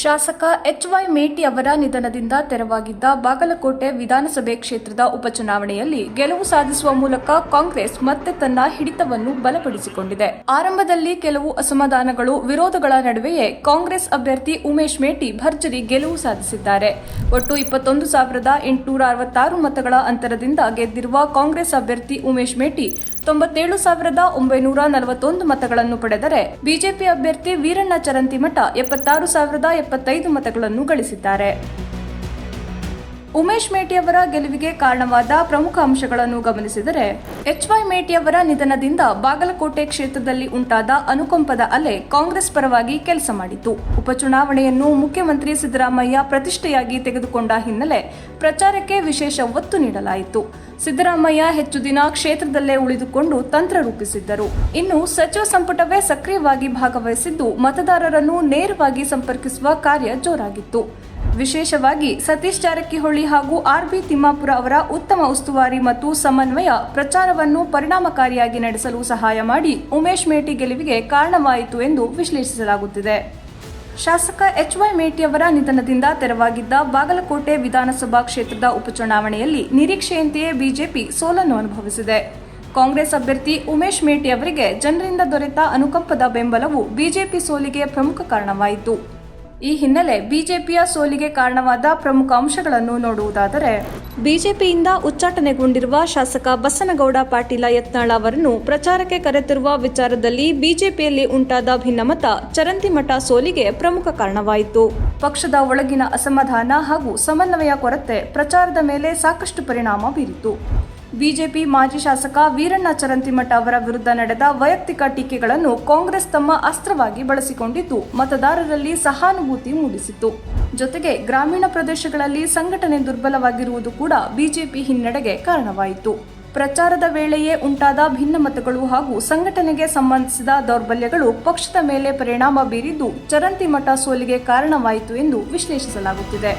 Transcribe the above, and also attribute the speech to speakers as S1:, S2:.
S1: ಶಾಸಕ ಎಚ್.ವೈ. ಮೇಟಿ ಅವರ ನಿಧನದಿಂದ ತೆರವಾಗಿದ್ದ ಬಾಗಲಕೋಟೆ ವಿಧಾನಸಭೆ ಕ್ಷೇತ್ರದ ಉಪಚುನಾವಣೆಯಲ್ಲಿ ಗೆಲುವು ಸಾಧಿಸುವ ಮೂಲಕ ಕಾಂಗ್ರೆಸ್ ಮತ್ತೆ ತನ್ನ ಹಿಡಿತವನ್ನು ಬಲಪಡಿಸಿಕೊಂಡಿದೆ. ಆರಂಭದಲ್ಲಿ ಕೆಲವು ಅಸಮಾಧಾನಗಳು, ವಿರೋಧಗಳ ನಡುವೆಯೇ ಕಾಂಗ್ರೆಸ್ ಅಭ್ಯರ್ಥಿ ಉಮೇಶ್ ಮೇಟಿ ಭರ್ಜರಿ ಗೆಲುವು ಸಾಧಿಸಿದ್ದಾರೆ. ಒಟ್ಟು 21,866 ಮತಗಳ ಅಂತರದಿಂದ ಗೆದ್ದಿರುವ ಕಾಂಗ್ರೆಸ್ ಅಭ್ಯರ್ಥಿ ಉಮೇಶ್ ಮೇಟಿ 97,941 ಮತಗಳನ್ನು ಪಡೆದರೆ, ಬಿಜೆಪಿ ಅಭ್ಯರ್ಥಿ ವೀರಣ್ಣ ಚರಂತಿಮಠ 76,075 ಮತಗಳನ್ನು ಗಳಿಸಿದ್ದಾರೆ. ಉಮೇಶ್ ಮೇಟಿ ಅವರ ಗೆಲುವಿಗೆ ಕಾರಣವಾದ ಪ್ರಮುಖ ಅಂಶಗಳನ್ನು ಗಮನಿಸಿದರೆ, ಎಚ್.ವೈ. ಮೇಟಿ ಅವರ ನಿಧನದಿಂದ ಬಾಗಲಕೋಟೆ ಕ್ಷೇತ್ರದಲ್ಲಿ ಉಂಟಾದ ಅನುಕಂಪದ ಅಲೆ ಕಾಂಗ್ರೆಸ್ ಪರವಾಗಿ ಕೆಲಸ ಮಾಡಿತು. ಉಪಚುನಾವಣೆಯನ್ನು ಮುಖ್ಯಮಂತ್ರಿ ಸಿದ್ದರಾಮಯ್ಯ ಪ್ರತಿಷ್ಠೆಯಾಗಿ ತೆಗೆದುಕೊಂಡ ಹಿನ್ನೆಲೆ ಪ್ರಚಾರಕ್ಕೆ ವಿಶೇಷ ಒತ್ತು ನೀಡಲಾಯಿತು. ಸಿದ್ದರಾಮಯ್ಯ ಹೆಚ್ಚು ದಿನ ಕ್ಷೇತ್ರದಲ್ಲೇ ಉಳಿದುಕೊಂಡು ತಂತ್ರ ರೂಪಿಸಿದ್ದರು. ಇನ್ನು ಸಚಿವ ಸಂಪುಟವೇ ಸಕ್ರಿಯವಾಗಿ ಭಾಗವಹಿಸಿದ್ದು ಮತದಾರರನ್ನು ನೇರವಾಗಿ ಸಂಪರ್ಕಿಸುವ ಕಾರ್ಯ ಜೋರಾಗಿತ್ತು. ವಿಶೇಷವಾಗಿ ಸತೀಶ್ ಜಾರಕಿಹೊಳಿ ಹಾಗೂ ಆರ್.ಬಿ. ತಿಮ್ಮಾಪುರ ಅವರ ಉತ್ತಮ ಉಸ್ತುವಾರಿ ಮತ್ತು ಸಮನ್ವಯ ಪ್ರಚಾರವನ್ನು ಪರಿಣಾಮಕಾರಿಯಾಗಿ ನಡೆಸಲು ಸಹಾಯ ಮಾಡಿ ಉಮೇಶ್ ಮೇಟಿ ಗೆಲುವಿಗೆ ಕಾರಣವಾಯಿತು ಎಂದು ವಿಶ್ಲೇಷಿಸಲಾಗುತ್ತಿದೆ. ಶಾಸಕ ಎಚ್.ವೈ. ಮೇಟಿ ಅವರ ನಿಧನದಿಂದ ತೆರವಾಗಿದ್ದ ಬಾಗಲಕೋಟೆ ವಿಧಾನಸಭಾ ಕ್ಷೇತ್ರದ ಉಪಚುನಾವಣೆಯಲ್ಲಿ ನಿರೀಕ್ಷೆಯಂತೆಯೇ ಬಿಜೆಪಿ ಸೋಲನ್ನು ಅನುಭವಿಸಿದೆ. ಕಾಂಗ್ರೆಸ್ ಅಭ್ಯರ್ಥಿ ಉಮೇಶ್ ಮೇಟಿ ಅವರಿಗೆ ಜನರಿಂದ ದೊರೆತ ಅನುಕಂಪದ ಬೆಂಬಲವು ಬಿಜೆಪಿ ಸೋಲಿಗೆ ಪ್ರಮುಖ ಕಾರಣವಾಯಿತು. ಈ ಹಿನ್ನೆಲೆ ಬಿಜೆಪಿಯ ಸೋಲಿಗೆ ಕಾರಣವಾದ ಪ್ರಮುಖ ಅಂಶಗಳನ್ನು ನೋಡುವುದಾದರೆ, ಬಿಜೆಪಿಯಿಂದ ಉಚ್ಚಾಟನೆಗೊಂಡಿರುವ ಶಾಸಕ ಬಸನಗೌಡ ಪಾಟೀಲ ಯತ್ನಾಳ ಅವರನ್ನು ಪ್ರಚಾರಕ್ಕೆ ಕರೆತರುವ ವಿಚಾರದಲ್ಲಿ ಬಿಜೆಪಿಯಲ್ಲಿ ಉಂಟಾದ ಭಿನ್ನಮತ ಚರಂತಿಮಠ ಸೋಲಿಗೆ ಪ್ರಮುಖ ಕಾರಣವಾಯಿತು. ಪಕ್ಷದ ಒಳಗಿನ ಅಸಮಾಧಾನ ಹಾಗೂ ಸಮನ್ವಯ ಕೊರತೆ ಪ್ರಚಾರದ ಮೇಲೆ ಸಾಕಷ್ಟು ಪರಿಣಾಮ ಬೀರಿತು. ಬಿಜೆಪಿ ಮಾಜಿ ಶಾಸಕ ವೀರಣ್ಣ ಚರಂತಿಮಠ ಅವರ ವಿರುದ್ಧ ನಡೆದ ವೈಯಕ್ತಿಕ ಟೀಕೆಗಳನ್ನು ಕಾಂಗ್ರೆಸ್ ತಮ್ಮ ಅಸ್ತ್ರವಾಗಿ ಬಳಸಿಕೊಂಡಿದ್ದು ಮತದಾರರಲ್ಲಿ ಸಹಾನುಭೂತಿ ಮೂಡಿಸಿತು. ಜೊತೆಗೆ ಗ್ರಾಮೀಣ ಪ್ರದೇಶಗಳಲ್ಲಿ ಸಂಘಟನೆ ದುರ್ಬಲವಾಗಿರುವುದು ಕೂಡ ಬಿಜೆಪಿ ಹಿನ್ನಡೆಗೆ ಕಾರಣವಾಯಿತು. ಪ್ರಚಾರದ ವೇಳೆಯೇ ಉಂಟಾದ ಭಿನ್ನಮತಗಳು ಹಾಗೂ ಸಂಘಟನೆಗೆ ಸಂಬಂಧಿಸಿದ ದೌರ್ಬಲ್ಯಗಳು ಪಕ್ಷದ ಮೇಲೆ ಪರಿಣಾಮ ಬೀರಿದ್ದು ಚರಂತಿಮಠ ಸೋಲಿಗೆ ಕಾರಣವಾಯಿತು ಎಂದು ವಿಶ್ಲೇಷಿಸಲಾಗುತ್ತಿದೆ.